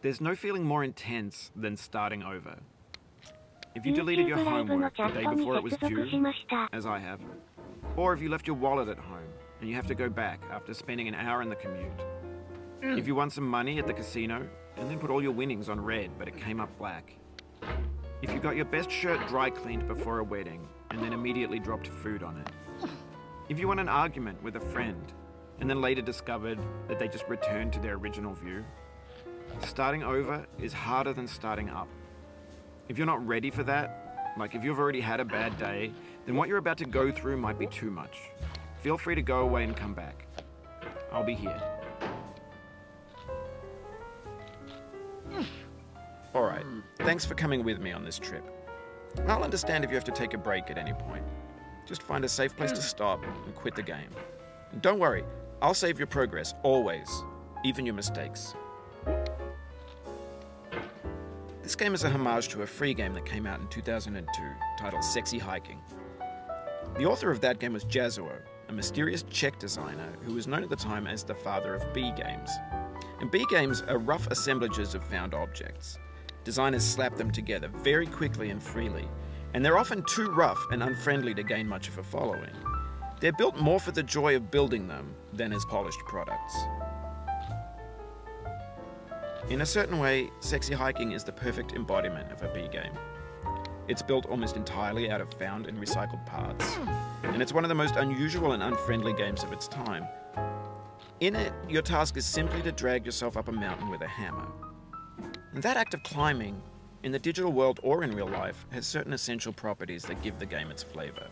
There's no feeling more intense than starting over. If you deleted your homework the day before it was due, as I have, or if you left your wallet at home and you have to go back after spending an hour in the commute. If you won some money at the casino and then put all your winnings on red but it came up black. If you got your best shirt dry cleaned before a wedding and then immediately dropped food on it. If you won an argument with a friend and then later discovered that they just returned to their original view. Starting over is harder than starting up. If you're not ready for that, like if you've already had a bad day, then what you're about to go through might be too much. Feel free to go away and come back. I'll be here. Alright, thanks for coming with me on this trip. I'll understand if you have to take a break at any point. Just find a safe place to stop and quit the game. And don't worry, I'll save your progress, always, even your mistakes. This game is a homage to a free game that came out in 2002, titled Sexy Hiking. The author of that game was Jazuo, a mysterious Czech designer who was known at the time as the father of B games. And B games are rough assemblages of found objects. Designers slap them together very quickly and freely, and they're often too rough and unfriendly to gain much of a following. They're built more for the joy of building them than as polished products. In a certain way, Sexy Hiking is the perfect embodiment of a B game. It's built almost entirely out of found and recycled parts, and it's one of the most unusual and unfriendly games of its time. In it, your task is simply to drag yourself up a mountain with a hammer. And that act of climbing, in the digital world or in real life, has certain essential properties that give the game its flavor.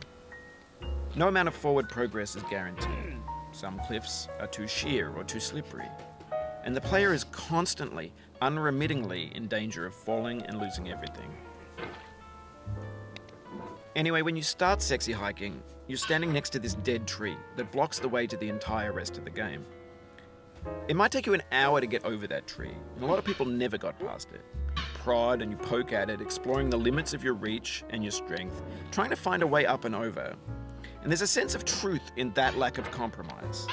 No amount of forward progress is guaranteed. Some cliffs are too sheer or too slippery. And the player is constantly, unremittingly in danger of falling and losing everything. Anyway, when you start Sexy Hiking, you're standing next to this dead tree that blocks the way to the entire rest of the game. It might take you an hour to get over that tree, and a lot of people never got past it. You prod and you poke at it, exploring the limits of your reach and your strength, trying to find a way up and over. And there's a sense of truth in that lack of compromise.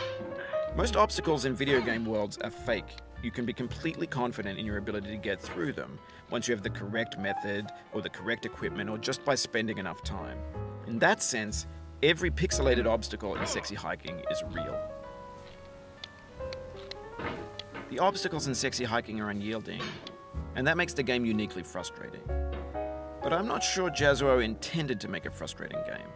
Most obstacles in video game worlds are fake. You can be completely confident in your ability to get through them once you have the correct method or the correct equipment or just by spending enough time. In that sense, every pixelated obstacle in Sexy Hiking is real. The obstacles in Sexy Hiking are unyielding, and that makes the game uniquely frustrating. But I'm not sure Jazuo intended to make a frustrating game.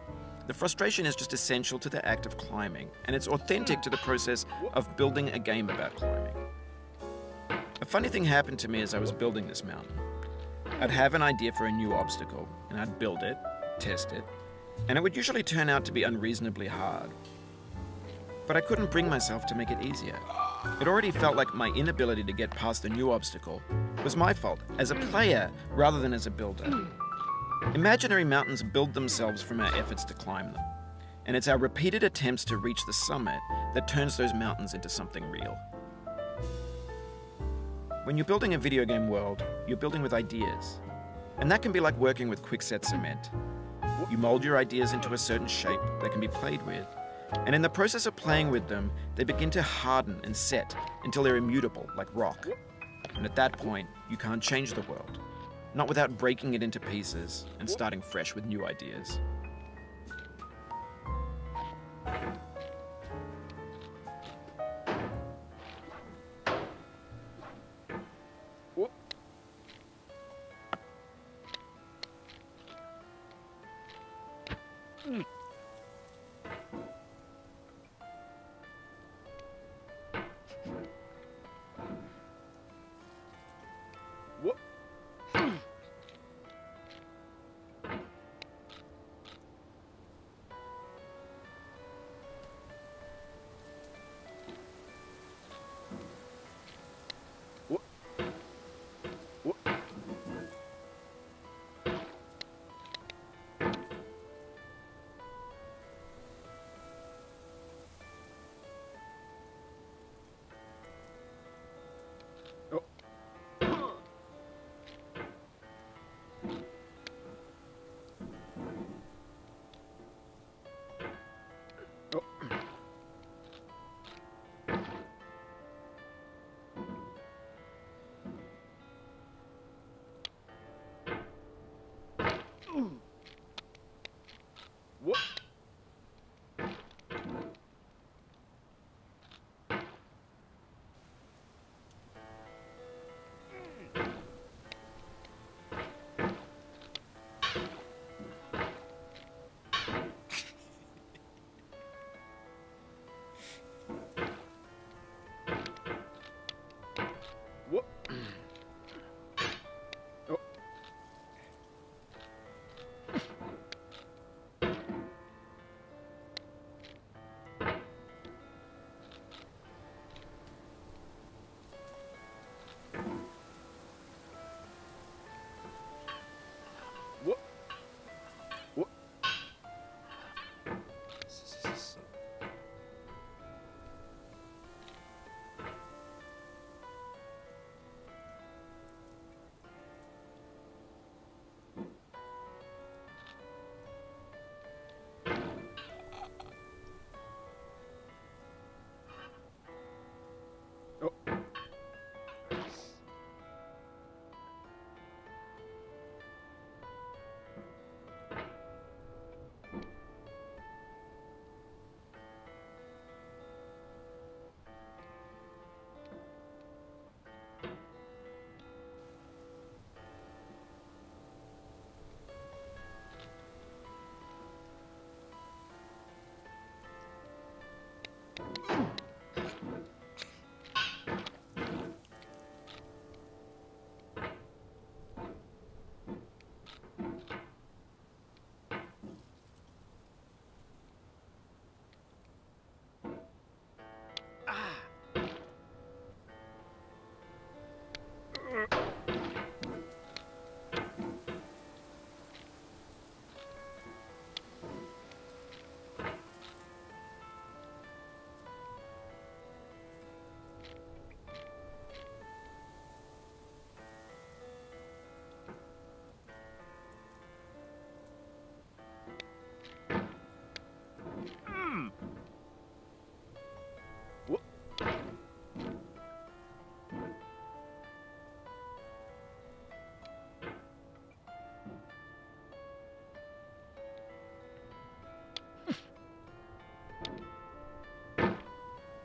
The frustration is just essential to the act of climbing, and it's authentic to the process of building a game about climbing. A funny thing happened to me as I was building this mountain. I'd have an idea for a new obstacle, and I'd build it, test it, and it would usually turn out to be unreasonably hard. But I couldn't bring myself to make it easier. It already felt like my inability to get past the new obstacle was my fault, as a player rather than as a builder. Imaginary mountains build themselves from our efforts to climb them, and it's our repeated attempts to reach the summit that turns those mountains into something real. When you're building a video game world, you're building with ideas, and that can be like working with quickset cement. You mold your ideas into a certain shape that can be played with, and in the process of playing with them, they begin to harden and set until they're immutable, like rock. And at that point, you can't change the world. Not without breaking it into pieces and starting fresh with new ideas.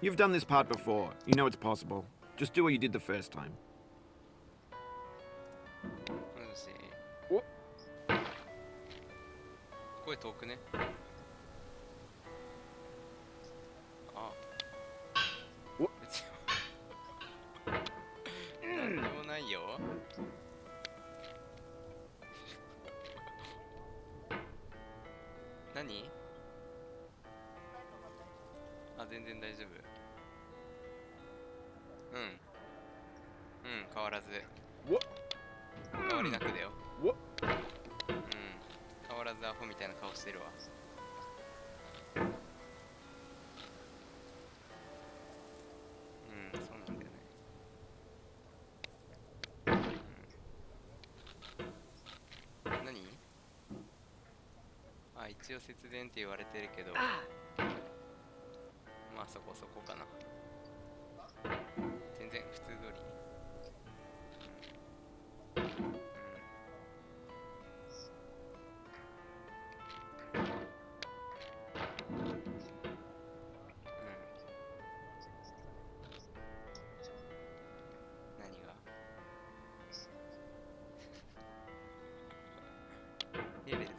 You've done this part before. You know it's possible. Just do what you did the first time. お、声遠くね。あ、お、別に何でもないよ。何？あ、全然大丈夫。うん。変わらず。変わりなくだよ。変わらずアホみたいな顔してるわ。そうなんだよね。何？あ、一応節電って言われてるけど、まあそこそこかな。全然普通通り。何が？エレズ。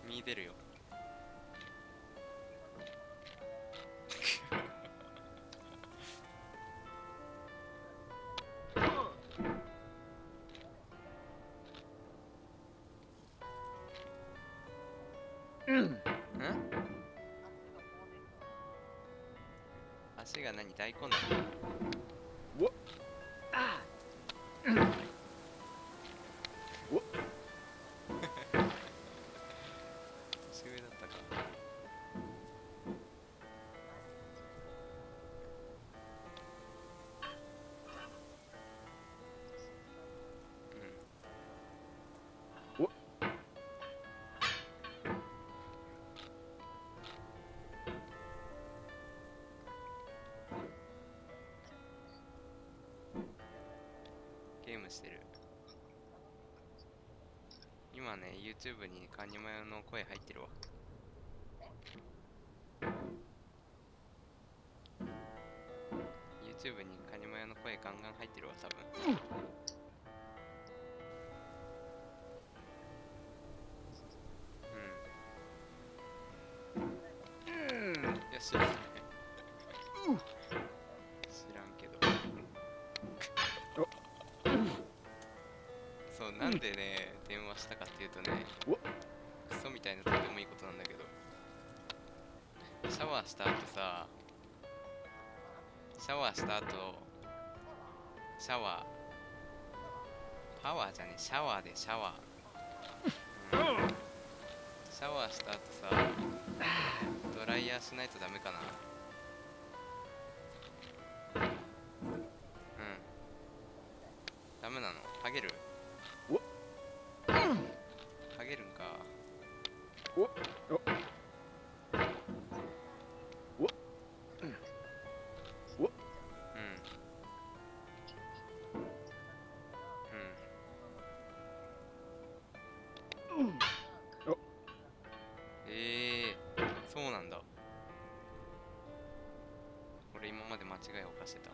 見出るよ。足が何？大根なの？おっ。年上だったか。おっ。ゲームしてる。今ね、YouTube にカニマヨの声入ってるわ。YouTube にカニマヨの声ガンガン入ってるわ、多分。いや、知らない。知らんけど。そう、なんでね、電話したかっていうとね、クソみたいなとてもいいことなんだけど、シャワーした後さ、シャワーした後、シャワー、パワーじゃねえ、シャワーでシャワー。シャワーした後さ、ドライヤーしないとダメかな。ダメなの？ハゲる？ハゲるんか。そうなんだ。俺今まで間違いを犯してた。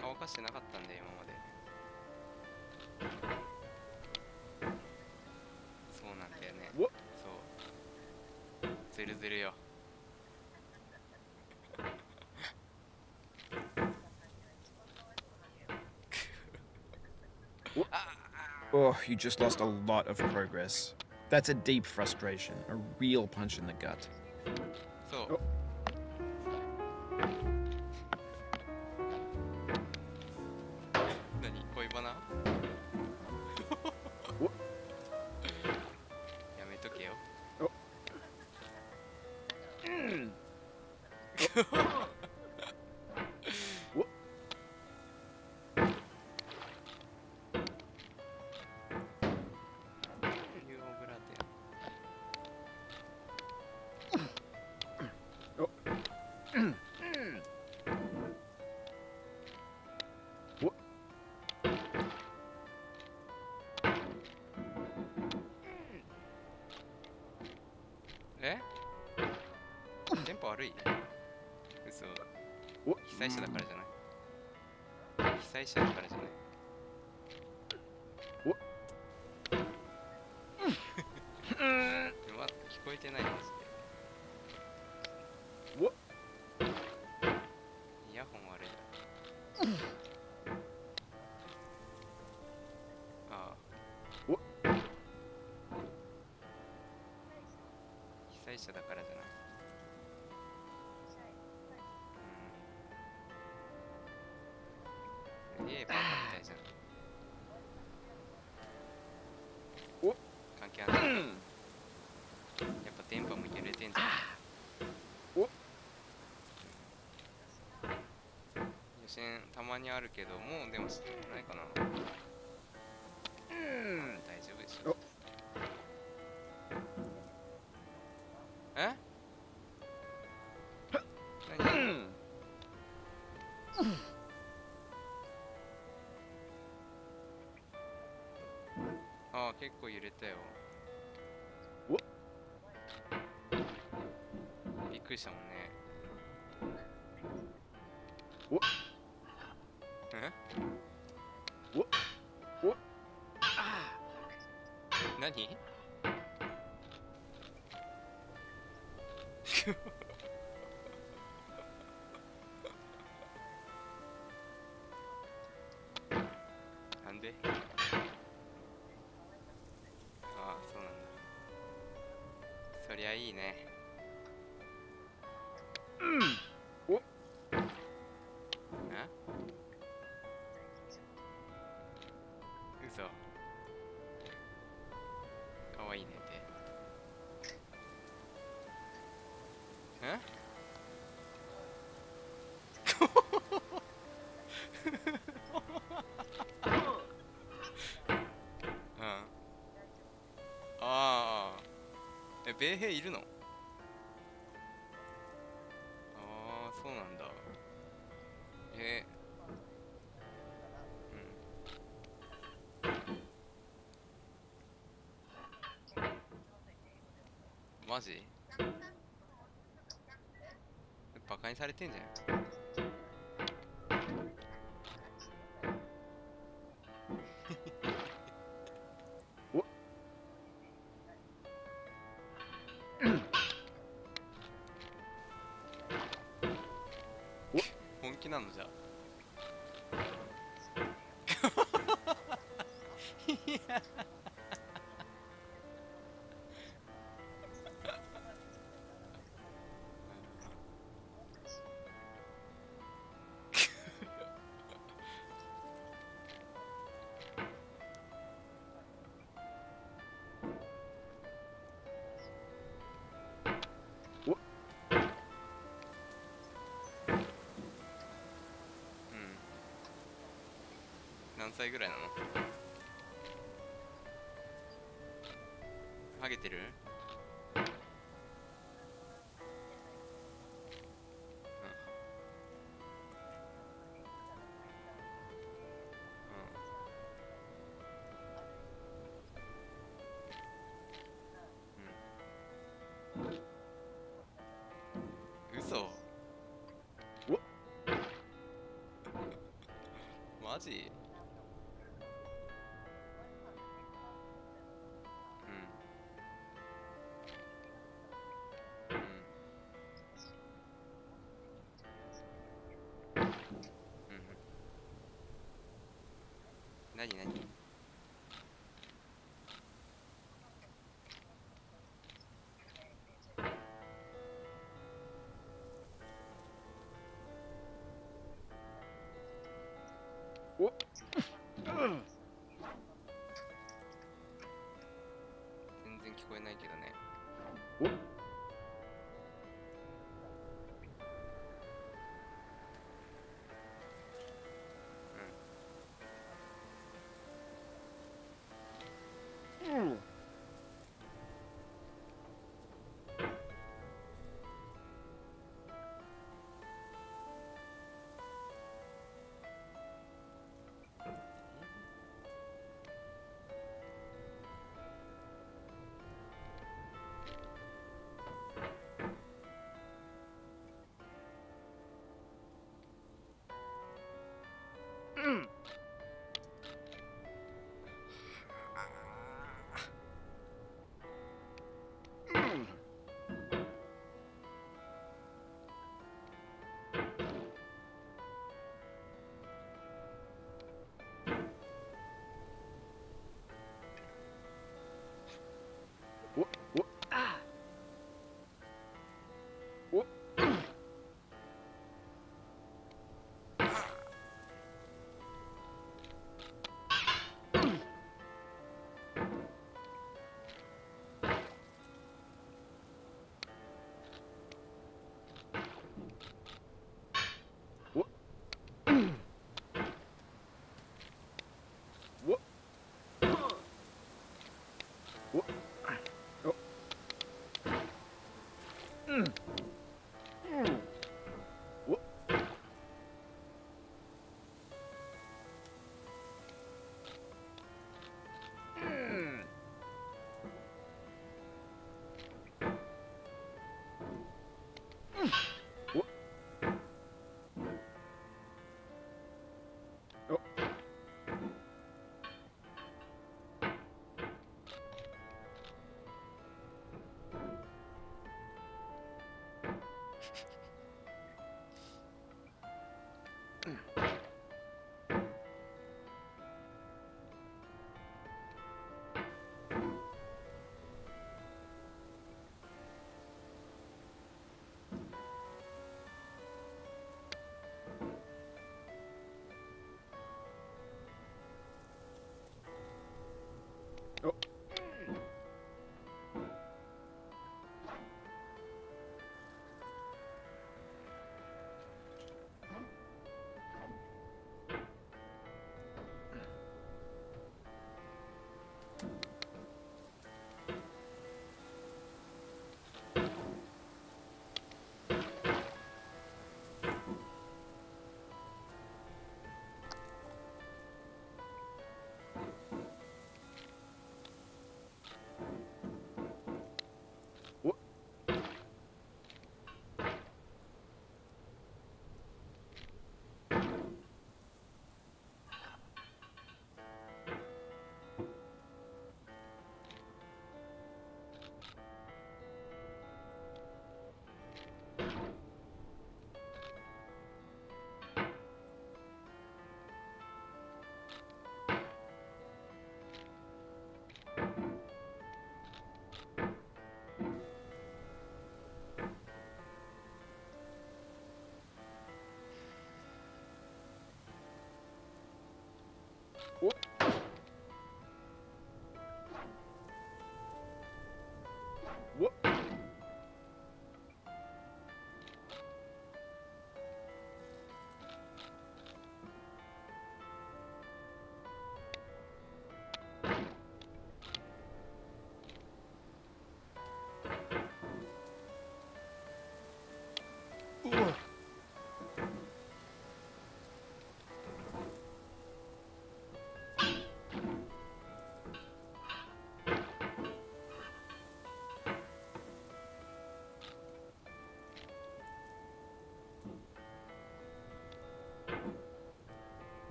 顔犯してなかったんだよ、今まで。そうなんだよね。そう。ずるずるよ。Oh, you just lost a lot of progress. That's a deep frustration, a real punch in the gut. そう。何？恋バナ？やめとけよ。悪い。嘘。被災者だからじゃない。被災者だからじゃない。聞こえてないマジで。イヤホン悪い。ああ。被災者だからじゃない。すげえバカみたいじゃん。関係ある。やっぱ電波も揺れてんじゃん。余震たまにあるけど、もうでもないかな。大丈夫でしょ。え？何？ああ、結構揺れたよ。びっくりしたもんね。え？何？なんで？ああ、そうなんだ。そりゃいいね。え？嘘。かわいいねって。え？うん。ああ。米兵いるの？ああ、そうなんだ。うん。マジ？バカにされてんじゃん。本気なのじゃ。いや何歳ぐらいなの？ハゲてる？嘘？マジ？何？全然聞こえないけどね。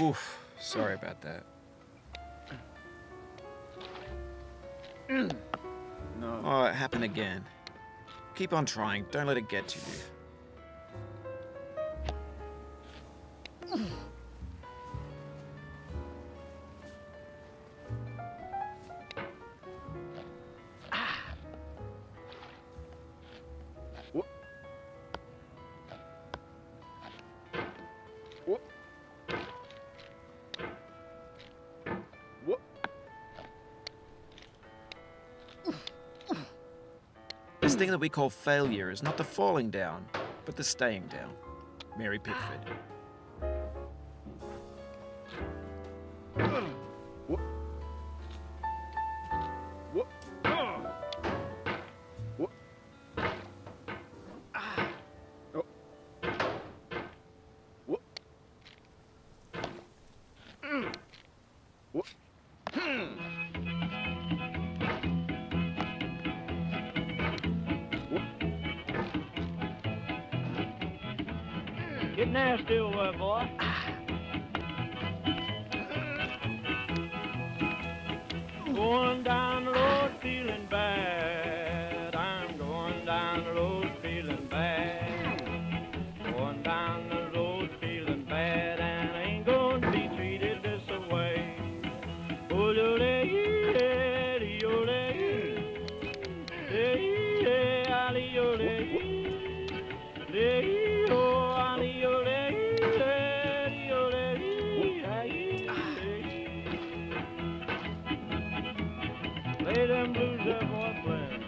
Oof, sorry about that. No. Oh, it happened again. Keep on trying, don't let it get to you. This thing that we call failure is not the falling down, but the staying down. Mary Pickford. Get there, still, boy. Going down the road feeling bad. I'm going down the road feeling bad. Going down the road feeling bad, and I ain't going to be treated this way. Oh, lay them blues there, boy, playing.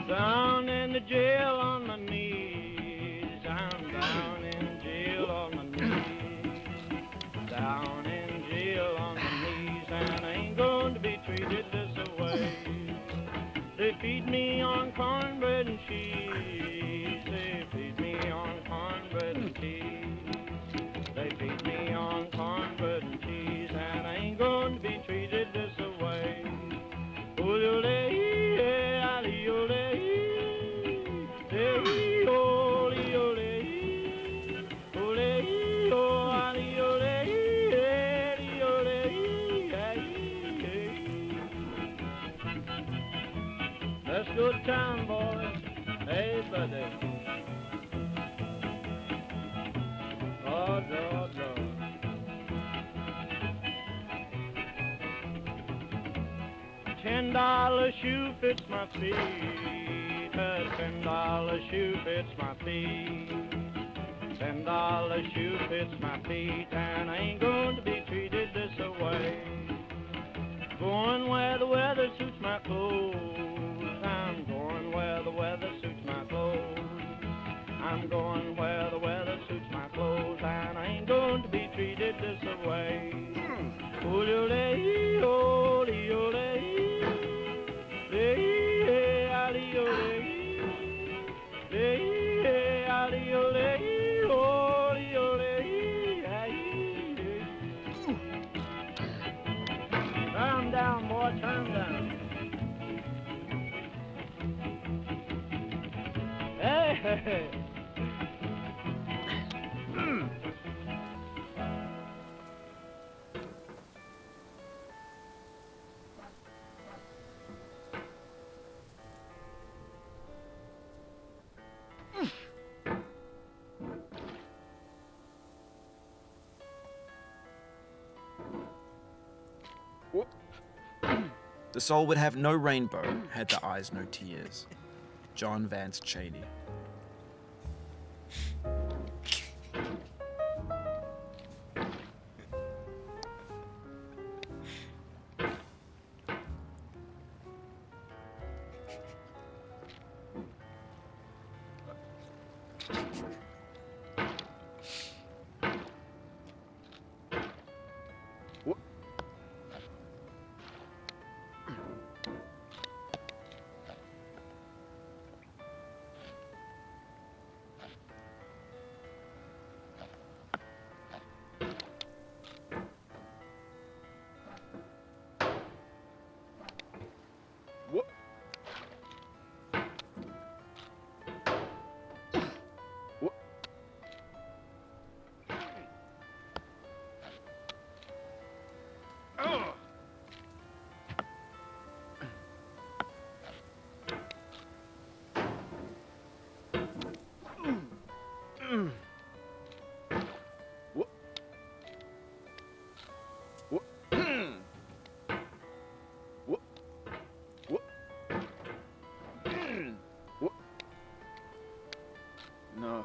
Down in the jail on my knees. I'm down in jail on my knees. Down in jail on my knees, and I ain't going to be treated this way. They feed me on cornbread and cheese. They feed me on cornbread and cheese. They feed me on cornbread and cheese, and I ain't going to be treated this way. Let's go to town, boys. Hey, buddy. Oh, Lord, Lord. $10 shoe fits my feet. A $10 shoe fits my feet. $10 shoe fits my feet, and I ain't going to be treated this way. Going where the weather head this way. Ole, ole, ole, le, ali, ole, le, ali, ole, ole, ole, turn down, boy, turn down. Hey, hey, hey. The soul would have no rainbow had the eyes no tears. John Vance Cheney. No.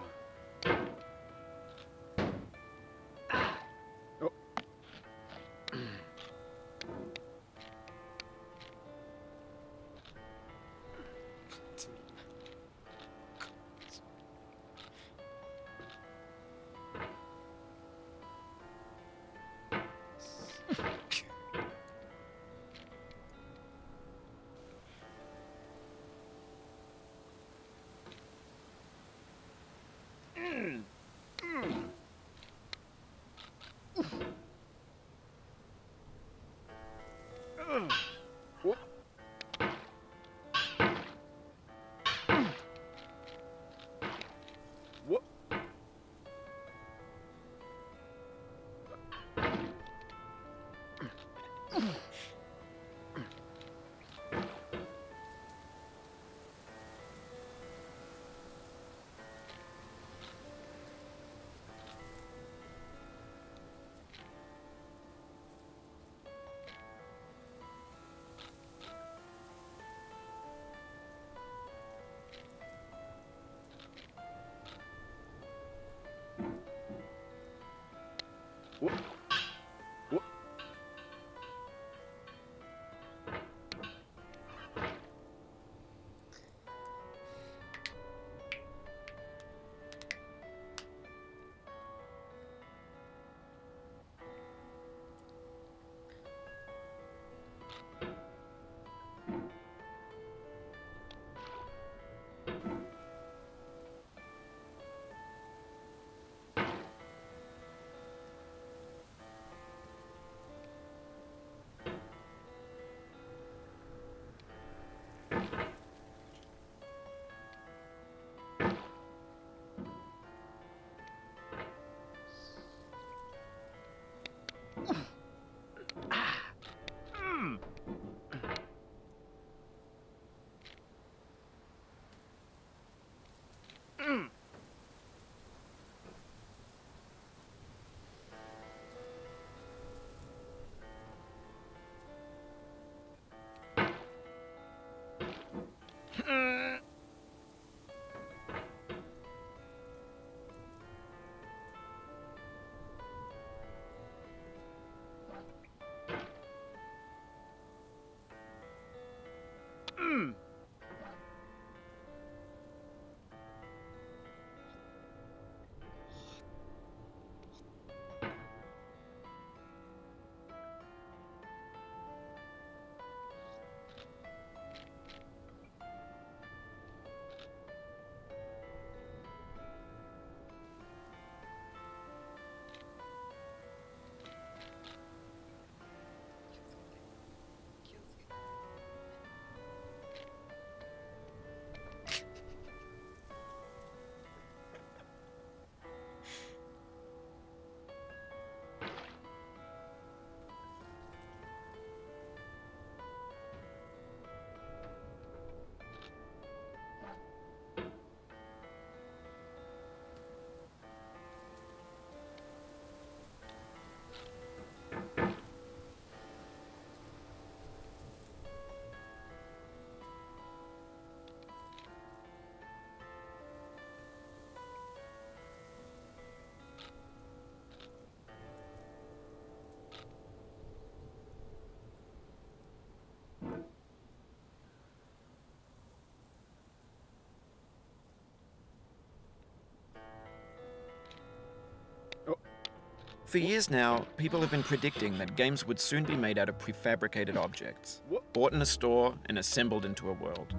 For years now, people have been predicting that games would soon be made out of prefabricated objects, bought in a store and assembled into a world.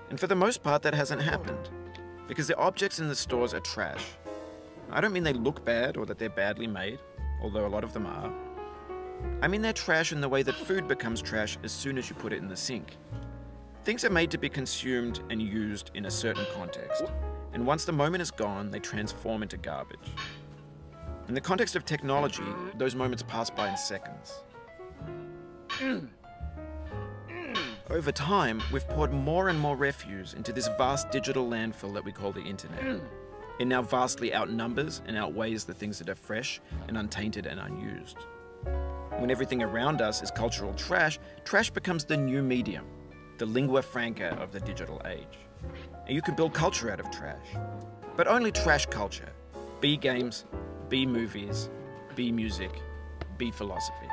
And for the most part, that hasn't happened, because the objects in the stores are trash. I don't mean they look bad or that they're badly made, although a lot of them are. I mean they're trash in the way that food becomes trash as soon as you put it in the sink. Things are made to be consumed and used in a certain context, and once the moment is gone, they transform into garbage. In the context of technology, those moments pass by in seconds. Over time, we've poured more and more refuse into this vast digital landfill that we call the internet. It now vastly outnumbers and outweighs the things that are fresh and untainted and unused. When everything around us is cultural trash, trash becomes the new medium, the lingua franca of the digital age. And you can build culture out of trash. But only trash culture. B games, B movies, B music, B philosophy.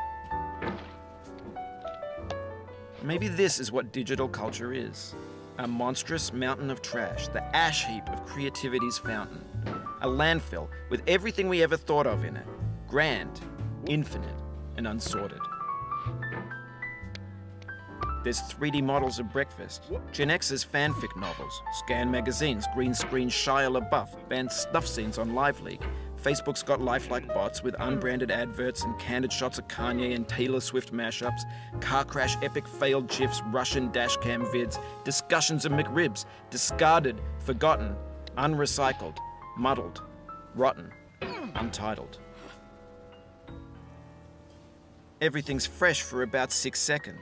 Maybe this is what digital culture is. A monstrous mountain of trash, the ash heap of creativity's fountain. A landfill with everything we ever thought of in it. Grand, infinite, and unsorted. There's 3D models of breakfast, Gen X's fanfic novels, scan magazines, green screen Shia LaBeouf, banned snuff scenes on LiveLeak. Facebook's got lifelike bots with unbranded adverts and candid shots of Kanye and Taylor Swift mashups, car crash epic failed GIFs, Russian dashcam vids, discussions of McRibs, discarded, forgotten, unrecycled, muddled, rotten, untitled. Everything's fresh for about 6 seconds.